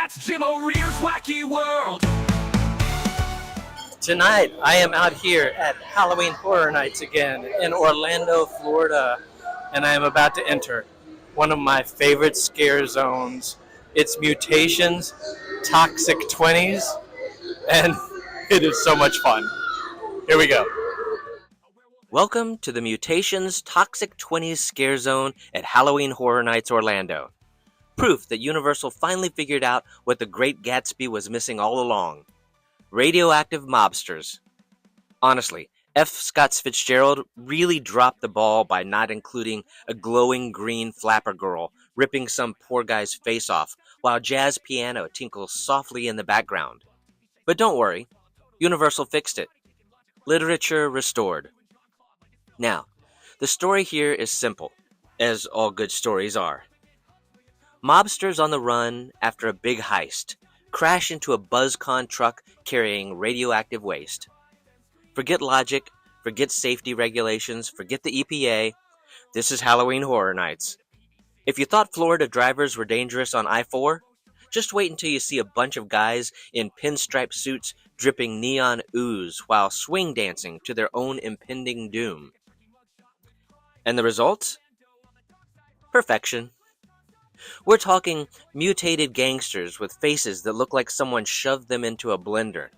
That's Jim O'Rear's Wacky World. Tonight, I am out here at Halloween Horror Nights again in Orlando, Florida, and I am about to enter one of my favorite scare zones. It's Mutations, Toxic 20s, and it is so much fun. Here we go. Welcome to the Mutations Toxic 20s Scare Zone at Halloween Horror Nights Orlando. Proof that Universal finally figured out what the Great Gatsby was missing all along. Radioactive mobsters. Honestly, F. Scott Fitzgerald really dropped the ball by not including a glowing green flapper girl ripping some poor guy's face off while jazz piano tinkles softly in the background. But don't worry, Universal fixed it. Literature restored. Now, the story here is simple, as all good stories are. Mobsters on the run after a big heist crash into a BuzzCon truck carrying radioactive waste. Forget logic, forget safety regulations, forget the EPA. This is Halloween Horror Nights. If you thought Florida drivers were dangerous on I-4, just wait until you see a bunch of guys in pinstripe suits dripping neon ooze while swing dancing to their own impending doom. And the results? Perfection. We're talking mutated gangsters with faces that look like someone shoved them into a blender,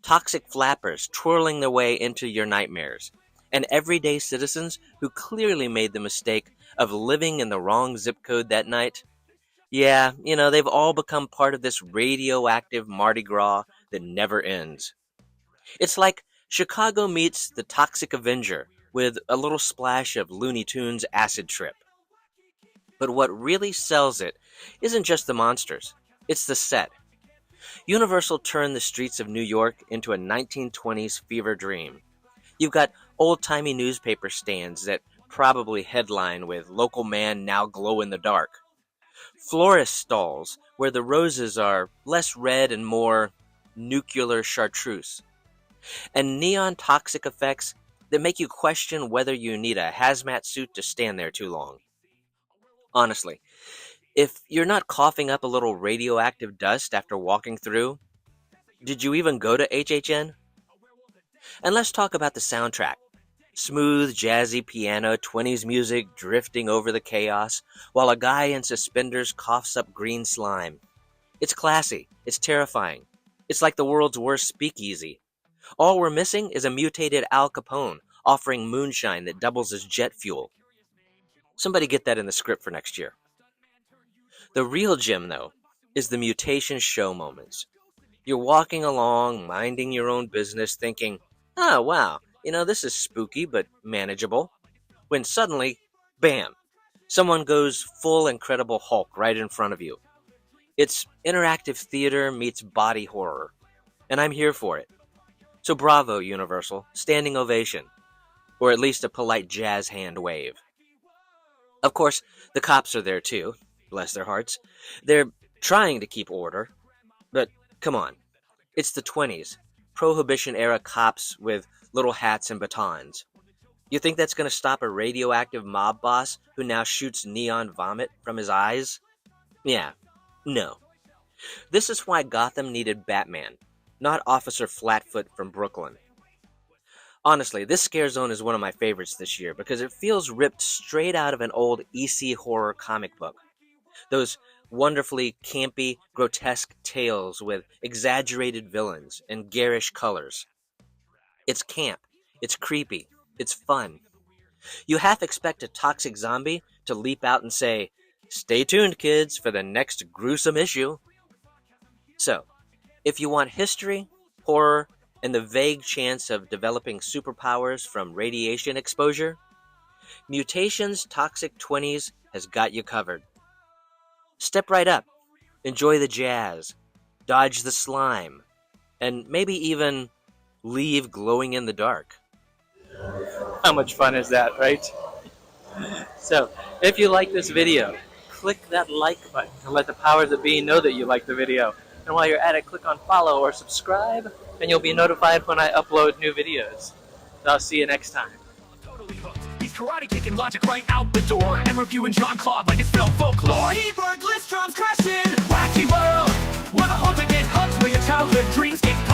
toxic flappers twirling their way into your nightmares, and everyday citizens who clearly made the mistake of living in the wrong zip code that night. Yeah, they've all become part of this radioactive Mardi Gras that never ends. It's like Chicago meets the Toxic Avenger with a little splash of Looney Tunes acid trip. But what really sells it isn't just the monsters, it's the set. Universal turned the streets of New York into a 1920s fever dream. You've got old-timey newspaper stands that probably headline with "Local man now glow in the dark." Florist stalls where the roses are less red and more nuclear chartreuse. And neon toxic effects that make you question whether you need a hazmat suit to stand there too long. Honestly, if you're not coughing up a little radioactive dust after walking through, did you even go to HHN? And let's talk about the soundtrack. Smooth, jazzy piano, 20s music drifting over the chaos, while a guy in suspenders coughs up green slime. It's classy. It's terrifying. It's like the world's worst speakeasy. All we're missing is a mutated Al Capone offering moonshine that doubles as jet fuel. Somebody get that in the script for next year. The real gem, though, is the mutation show moments. You're walking along, minding your own business, thinking, oh, wow, this is spooky but manageable. When suddenly, bam, someone goes full Incredible Hulk right in front of you. It's interactive theater meets body horror, and I'm here for it. So bravo, Universal, standing ovation, or at least a polite jazz hand wave. Of course, the cops are there too, bless their hearts. They're trying to keep order, but come on, it's the 20s, Prohibition-era cops with little hats and batons. You think that's going to stop a radioactive mob boss who now shoots neon vomit from his eyes? Yeah, no. This is why Gotham needed Batman, not Officer Flatfoot from Brooklyn. Honestly, this scare zone is one of my favorites this year because it feels ripped straight out of an old EC horror comic book. Those wonderfully campy, grotesque tales with exaggerated villains and garish colors. It's camp, it's creepy, it's fun. You half expect a toxic zombie to leap out and say, "Stay tuned, kids, for the next gruesome issue." So, if you want history, horror, and the vague chance of developing superpowers from radiation exposure, Mutations Toxic 20s has got you covered. Step right up, enjoy the jazz, dodge the slime, and maybe even leave glowing in the dark. How much fun is that, right? So, if you like this video, click that like button to let the powers that be know that you like the video. And while you're at it, click on follow or subscribe, and you'll be notified when I upload new videos. So I'll see you next time. Totally hooked. He's karate kicking logic right out the door and reviewing Jean-Claude like it's film folklore. He burglars drums crashing. Wacky world. childhood dreams came